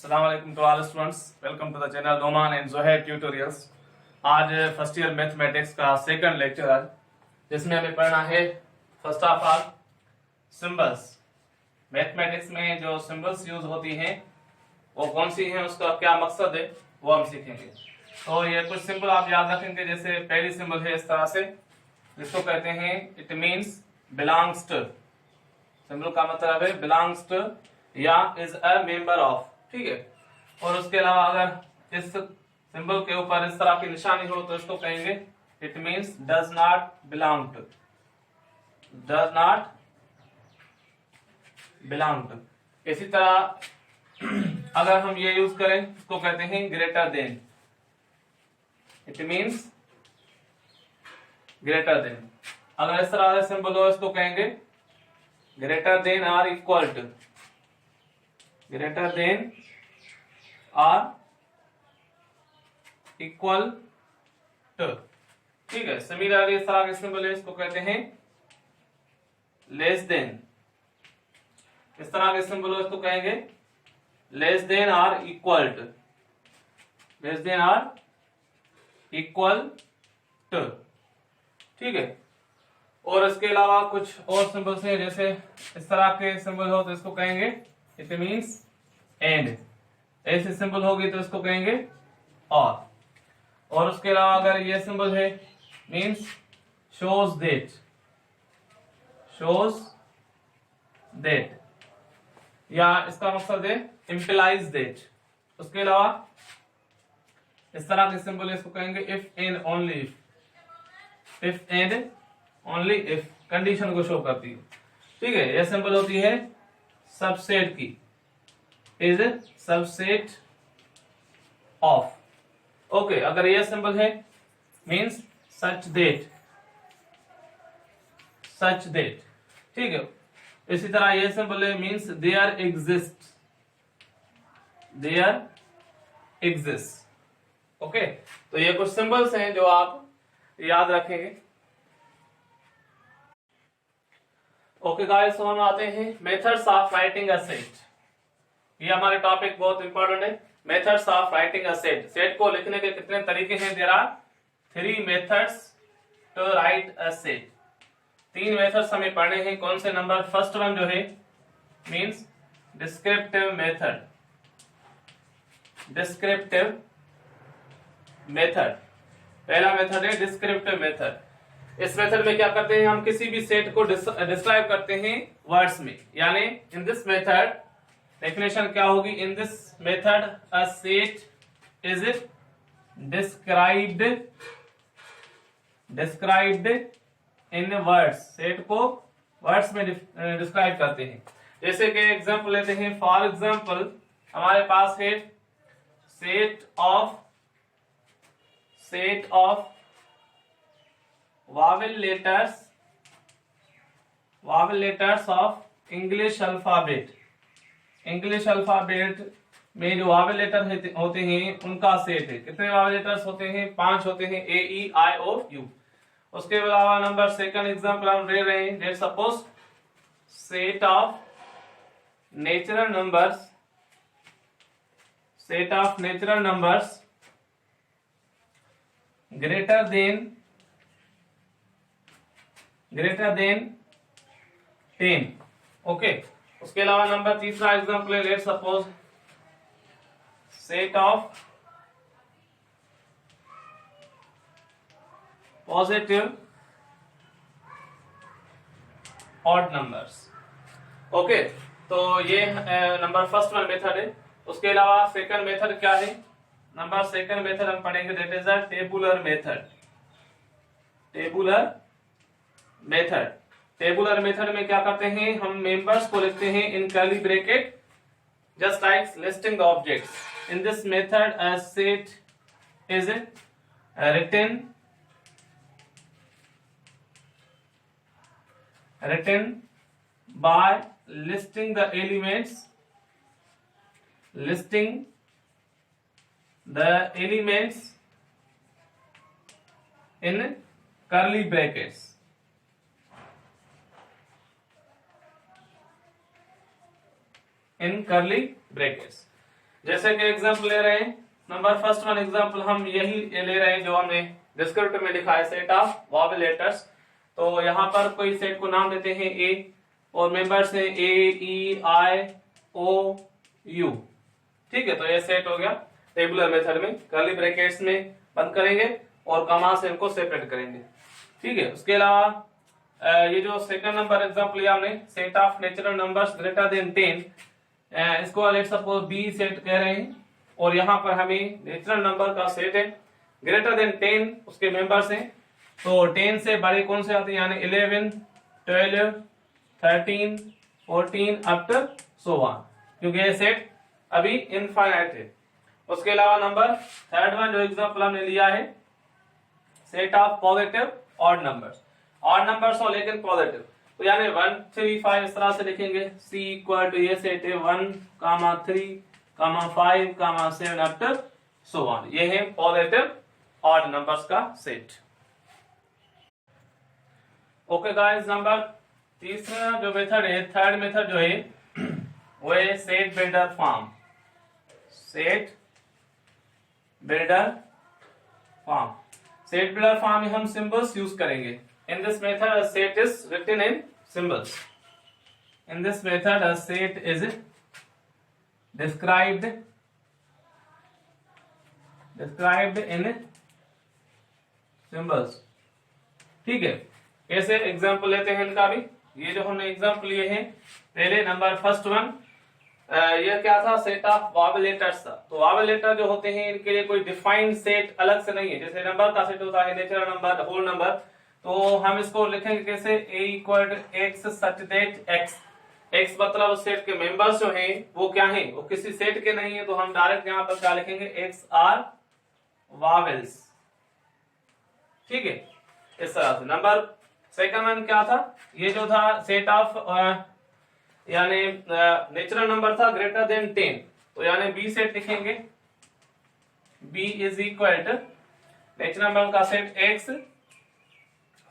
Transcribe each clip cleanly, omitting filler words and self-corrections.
Assalamu alaikum to all students. Welcome to the channel Noman and Zohair Tutorials. आज first year mathematics का second lecture है जिसमें हमें पढ़ना है first of all symbols. Mathematics में जो सिंबल्स यूज होती हैं वो कौन सी हैं, उसका क्या मकसद है वो हम सीखेंगे। तो ये कुछ सिंबल आप याद रखेंगे। जैसे पहली सिंबल है इस तरह से, जिसको कहते हैं it means belongs to. Symbol का मतलब है बिलोंग्स टू या इज अ मेंबर ऑफ, ठीक है। और उसके अलावा अगर इस सिंबल के ऊपर इस तरह की निशानी हो तो इसको कहेंगे it means does not belong to, does not belong to. इसी तरह अगर हम ये यूज करें इसको कहते हैं greater than, it means greater than. अगर इस तरह से सिंबल हो इसको कहेंगे greater than or equal to, greater than or equal to, ठीक है। सिमिलरली इस तरह के सिंबल है इसको कहते हैं लेस देन। इस तरह के सिंबल हो इसको कहेंगे less than or equal to, less than or equal to, ठीक है। और इसके अलावा कुछ और सिंबल्स हैं, जैसे इस तरह के सिंबल हो तो इसको कहेंगे इट मीन्स एंड। ऐसे सिंबल होगी तो इसको कहेंगे और उसके अलावा अगर ये सिंबल है means shows that, shows that, या इसका मकसद है इम्प्लाइज दैट। उसके अलावा इस तरह के सिंबल है इसको कहेंगे if and only if, if and only if, condition को शो करती है, ठीक है। यह सिंबल होती है सबसेट की, इज सबसेट ऑफ, ओके। अगर यह सिंबल है means such that, such that, ठीक है। इसी तरह यह सिंबल है means there exist, there exist, okay. तो ये कुछ सिंबल्स हैं जो आप याद रखेंगे। ओके गाइस, तो हम आते हैं methods of writing a set. ये हमारे टॉपिक बहुत इंपॉर्टेंट है, methods of writing a set. Set को लिखने के कितने तरीके हैं? There are 3 methods to write a set. 3 methods हमें पढ़ने हैं। कौन से नंबर? फर्स्ट वन जो है means descriptive method, descriptive method. पहला मेथड है डिस्क्रिप्टिव मेथड। इस मेथड में क्या करते हैं, हम किसी भी सेट को डिस्क्राइब करते हैं वर्ड्स में, यानी इन दिस मेथड डेफिनेशन क्या होगी? इन this method a set is described, described in words. Set को वर्ड्स में डिस्क्राइब करते हैं। जैसे कि एग्जांपल लेते हैं, फॉर एग्जांपल हमारे पास है set of vowel letters of English alphabet। English alphabet में जो वावेल लेटर होते हैं उनका सेट है। कितने वावेल लेटर्स होते हैं? 5 होते हैं, ए ई आई ओ यू। उसके अलावा नंबर सेकंड एग्जांपल हम ले रहे हैं, let's suppose set of natural numbers, set of natural numbers greater than 10, okay. उसके अलावा नंबर तीसरा एग्जांपल है, let's suppose set of positive odd numbers, okay. तो ये नंबर फर्स्ट वन मेथड है। उसके अलावा सेकंड मेथड क्या है? नंबर सेकंड मेथड हम पढ़ेंगे, that is a tabular method, tabular method. Tabular method में क्या करते हैं, हम मेंबर्स को लिखते हैं in curly bracket, just like listing the objects. In this method a set is written by listing the elements, listing the elements in curly brackets, in curly brackets। जैसे कि एग्जांपल ले रहे हैं, नंबर फर्स्ट वन एग्जांपल हम यही ले रहे हैं जो हमने डिस्क्रिप्टिव में लिखा है, सेट ऑफ वॉवेल लेटर्स। तो यहाँ पर कोई सेट को नाम देते हैं ए और मेंबर्स हैं ए ई आई ओ यू। ठीक है, तो ये सेट हो गया टेबुलर मेथड में, कर्ली ब्रैकेट्स में बंद करेंगे और कमा से इनको सेपरेट करेंगे। ठीक है, उसके अलावा ये जो सेकंड नंबर एग्जांपल लिया हमने, set of natural numbers greater than 10, इसको लेट सपोज बी सेट कह रहे हैं और यहाँ पर हमें नेचुरल नंबर का सेट है ग्रेटर देन 10, उसके मेंबर्स हैं। तो 10 से बड़े कौन से आते हैं, यानी 11, 12, 13, 14 अप टू सो ऑन, क्योंकि ये सेट अभी इनफाइनाइट है। उसके अलावा नंबर थर्ड वन जो एग्जांपल हमने लिया है, set of positive odd numbers, odd numbers हो लेकिन पॉजिटिव, तो यानी 1 3 5 इस तरह से लिखेंगे। C इक्वल टू ये सेट है 1, 3, 5, 7 अप टू सो ऑन, ये है पॉजिटिव ऑड नंबर्स का सेट। ओके गाइस, नंबर तीसरा जो मेथड है, थर्ड मेथड जो है वो है set builder form. Set builder form, set builder form में हम सिंबल्स यूज करेंगे। In this method, a set is written in symbols. In this method, a set is described in symbols. ठीक है, कैसे एग्जाम्पल लेते हैं इनका भी। ये जो हमने एग्जाम्पल लिए हैं, पहले नंबर फर्स्ट वन, ये क्या था, सेट ऑफ वॉवेल लेटर्स था। तो वॉवेल लेटर जो होते हैं इनके लिए कोई डिफाइंड सेट अलग से नहीं है, जैसे नंबर का सेट होता है नेचुरल नंबर, होल नंबर। तो हम इसको लिखेंगे कैसे, a equal to x such that x, x मतलब उस सेट के मेंबर्स जो हैं वो क्या हैं, वो किसी सेट के नहीं है, तो हम डायरेक्ट यहाँ पर क्या लिखेंगे, एक्स आर वॉवेल्स। ठीक है, इस तरह से। नंबर सेकंड वन क्या था, ये जो था सेट ऑफ यानी नेचुरल नंबर था ग्रेटर देन 10, तो यानी बी सेट लिखेंगे, b is equal to natural number का set x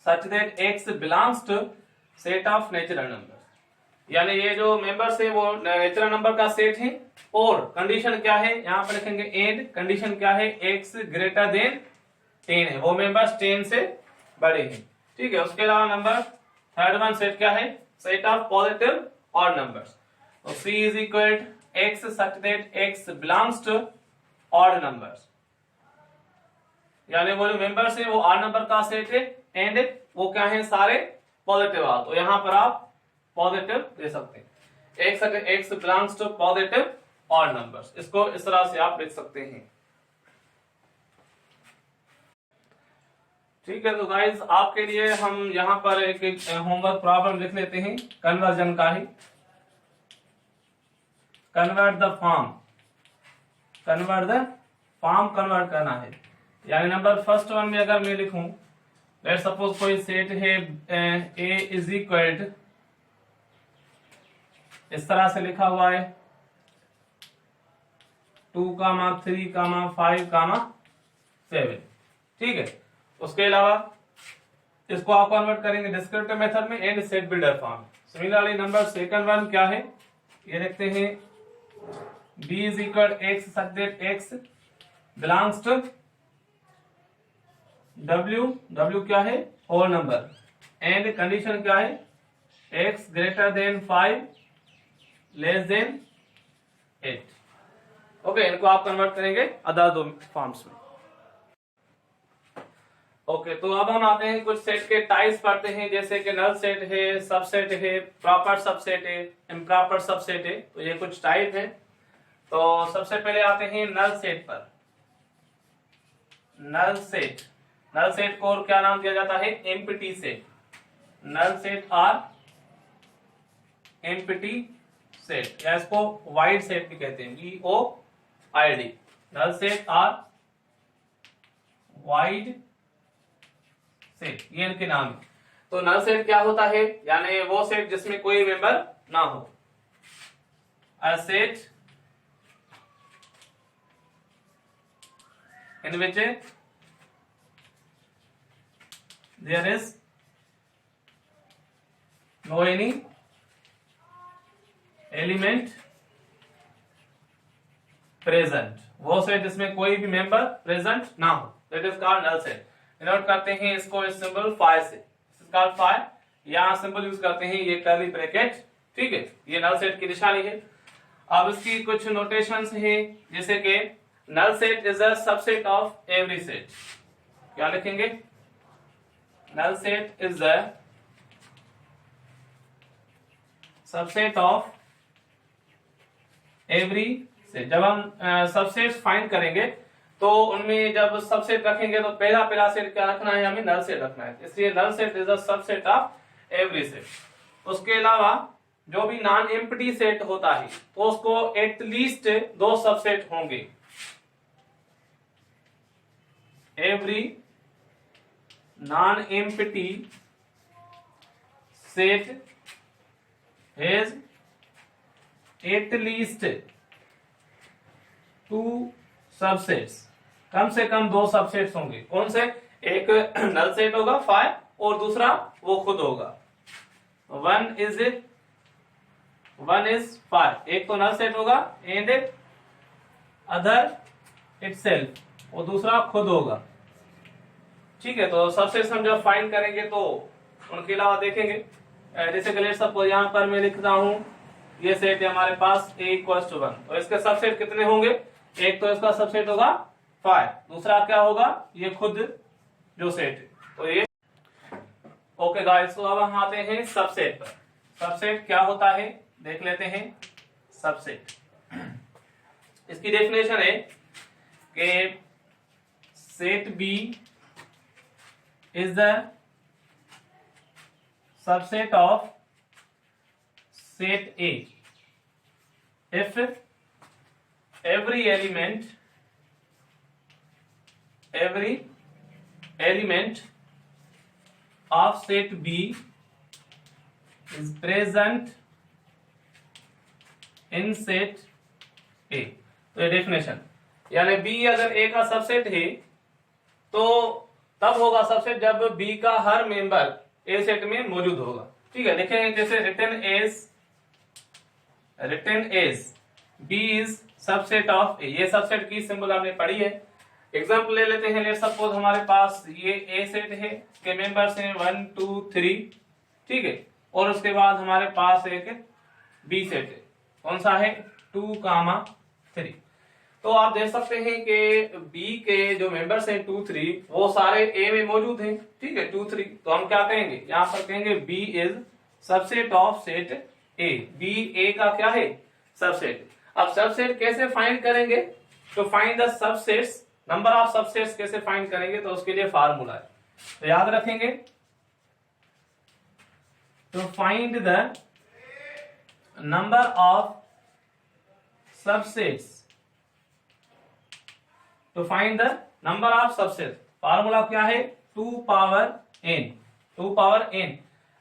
such that x belongs to set of natural numbers, यानी ये जो मेंबर्स है वो नेचुरल नंबर का सेट है, और कंडीशन क्या है, यहाँ पर लिखेंगे एंड कंडीशन क्या है, x ग्रेटर देन 10 है, वो मेंबर्स 10 से बड़े हैं। ठीक है, उसके अलावा नंबर थर्ड वन सेट क्या है, set of positive odd numbers. तो c is equal to x such that x belongs to odd numbers, यानी वो जो मेंबर्स है वो ऑड नंबर का सेट है, एंड वो क्या है, सारे पॉजिटिव आ। तो यहां पर आप पॉजिटिव दे सकते हैं, x belongs to positive odd numbers, इसको इस तरह से आप लिख सकते हैं। ठीक है, तो गाइस आपके लिए हम यहां पर एक होमवर्क प्रॉब्लम लिख लेते हैं कन्वर्जन का ही। कन्वर्ट द फॉर्म, कन्वर्ट करना है, यानी नंबर फर्स्ट वन में अगर मैं लिखूं, लेट सपोज कोई सेट है a इज इक्वल टू, इस तरह से लिखा हुआ है 2, 3, 5, 7। ठीक है, उसके अलावा इसको आप कन्वर्ट करेंगे डिस्क्रिप्टिव मेथड में and set builder form. Similarly number second one क्या है, ये लिखते हैं b is equal x such that x belongs to w क्या है, होल नंबर, एंड कंडीशन क्या है, x greater than 5 less than 8। Okay, इनको आप कन्वर्ट करेंगे अदर दो फॉर्म्स में। ओके, तो अब हम आते हैं कुछ सेट के टाइप्स पढ़ते हैं, जैसे कि नल सेट है, सबसेट है, प्रॉपर सबसेट है, इम्प्रॉपर सबसेट है। तो ये कुछ टाइप है। तो सबसे पहले आते हैं नल सेट पर। नल सेट को और क्या नाम दिया जाता है, empty set. Null set or empty set, या इसको वाइड सेट भी कहते हैं, VOID। Null set or void set, ये इनके नाम है। तो नल सेट क्या होता है, यानी वो सेट जिसमें कोई मेंबर ना हो। A set in which there is no any element present, वो सेट जिसमें कोई भी मेंबर प्रेजेंट ना हो, that is called null set. Denote करते हैं इसको इस सिंबल फाई से, दिस इज कॉल्ड फाई। यहां सिंबल यूज करते हैं ये कर्ली ब्रैकेट, ठीक है, ये नल सेट की निशानी है। अब इसकी कुछ नोटेशंस हैं, जैसे कि null set is a subset of every set. क्या लिखेंगे? Null set is a subset of every set. जब हम सबसेट फाइंड करेंगे तो उनमें जब सबसेट रखेंगे तो पहला सेट क्या रखना है? हमें नल सेट रखना है, इसलिए null set is a subset of every set. उसके अलावा जो भी नॉन एम्प्टी सेट होता है तो उसको एटलीस्ट 2 सबसेट होंगे। Every non empty set has at least 2 subsets, कम से कम 2 सबसेट्स होंगे। कौन से? एक नल सेट होगा फाई और दूसरा वो खुद होगा। वन इज फाई, एक तो नल सेट होगा एंड अदर इटसेल्फ, और दूसरा खुद होगा। ठीक है, तो सबसेट्स हम जब फाइंड करेंगे तो उनके अलावा देखेंगे। जैसे लेट्स सपोज यहां पर मैं लिखता हूं ये सेट है हमारे पास a = 1, तो इसके सबसेट कितने होंगे? एक तो इसका सबसेट होगा फाई, दूसरा क्या होगा? ये खुद जो सेट है, तो ये ओके गाइस। तो अब हम आते हैं सबसेट पर। सबसेट क्या होता है देख लेते हैं। सबसेट, इसकी डेफिनेशन है कि set B is the subset of set A if every element of set B is present in set A। तो ये डेफिनेशन, यानी B अगर A का सबसेट है तो तब होगा सबसेट जब B का हर मेंबर A सेट में मौजूद होगा। ठीक है, देखें जैसे written as B is subset of A, ये सबसेट की सिंबल हमने पढ़ी है। एग्जांपल ले लेते हैं। लेट्स सपोज हमारे पास ये A सेट है, इसके मेंबर्स हैं 1 2 3, ठीक है, और उसके बाद हमारे पास एक B सेट है, कौन सा है? 2, 3। तो आप देख सकते हैं कि B के जो मेंबर्स हैं 2 3 वो सारे A में मौजूद हैं, ठीक है, 2 3। तो हम क्या कहेंगे? यहां पर कहेंगे B is subset of set A। B A का क्या है? सबसेट। अब सबसेट कैसे फाइंड करेंगे? तो find the subsets, number of subsets कैसे फाइंड करेंगे? तो उसके लिए फार्मूला है, तो याद रखेंगे। तो find the number of subsets, तो find the number of subset, formula क्या है? 2 पावर n।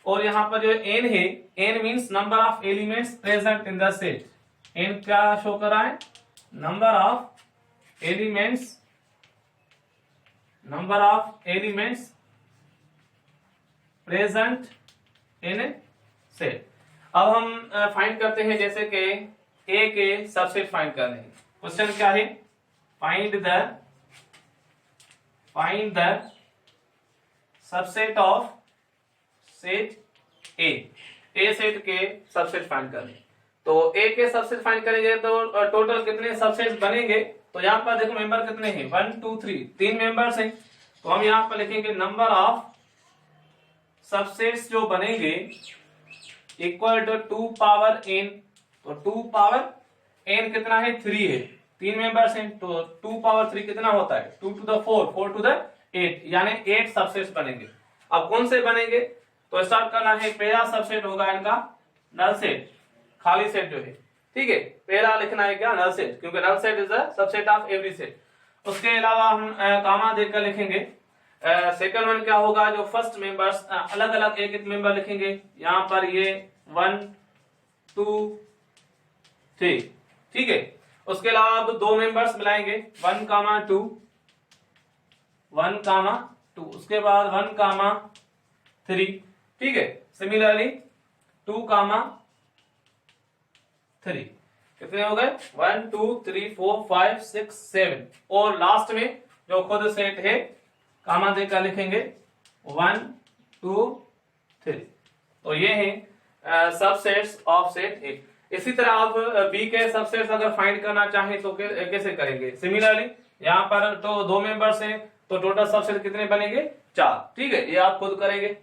और यहां पर जो n है, n means number of elements present in the set. n क्या शो कर रहा है? Number of elements present in set. अब हम फाइंड करते हैं, जैसे कि A के सबसेट फाइंड करने हैं। क्वेश्चन क्या है? Find the subset of set A set के सबसेट फाइंड करने। तो A के सबसेट फाइंड करेंगे तो टोटल कितने सबसेट बनेंगे? तो यहाँ पर देखो मेंबर कितने हैं? 1 2 3, 3 मेंबर्स हैं। तो हम यहाँ पर लिखेंगे नंबर ऑफ सबसेट्स जो बनेंगे इक्वल टू 2 पावर n। तो 2 पावर n कितना है? 3 है, 3 मेंबर्स हैं, तो 2 पावर 3 कितना होता है? 2 to the 4, 4 to the 8, यानी 8 सबसेट्स बनेंगे। अब कौन से बनेंगे? तो स्टार्ट करना है, पहला सबसेट होगा इनका नल सेट, खाली सेट जो है, ठीक है, पहला लिखना है क्या? नल सेट, क्योंकि null set is a subset of every set. उसके अलावा हम कामा देकर लिखेंगे। सेकंड वन क्या होगा? जो फर्स्ट मेंबर्स अलग अलग एक एक मेंबर लिखेंगे। यहां पर ये 1 2 3, ठीक है। उसके अलावा अब 2 मेंबर्स मिलाएंगे, 1 2, 1 2, उसके बाद 1 3, ठीक है। सिमिलरली 2 3, कितने हो गए 1 2 3 4 5 6 7 और लास्ट में जो खुद सेट है कामा देकर लिखेंगे 1 2 3। तो ये है सबसेट्स ऑफ सेट ए। इसी तरह आप बी के सबसेट्स अगर फाइंड करना चाहें तो कैसे करेंगे? सिमिलरली यहाँ पर तो 2 मेंबर्स हैं तो टोटल सबसेट कितने बनेंगे 4। ठीक है, ये आप खुद करेंगे।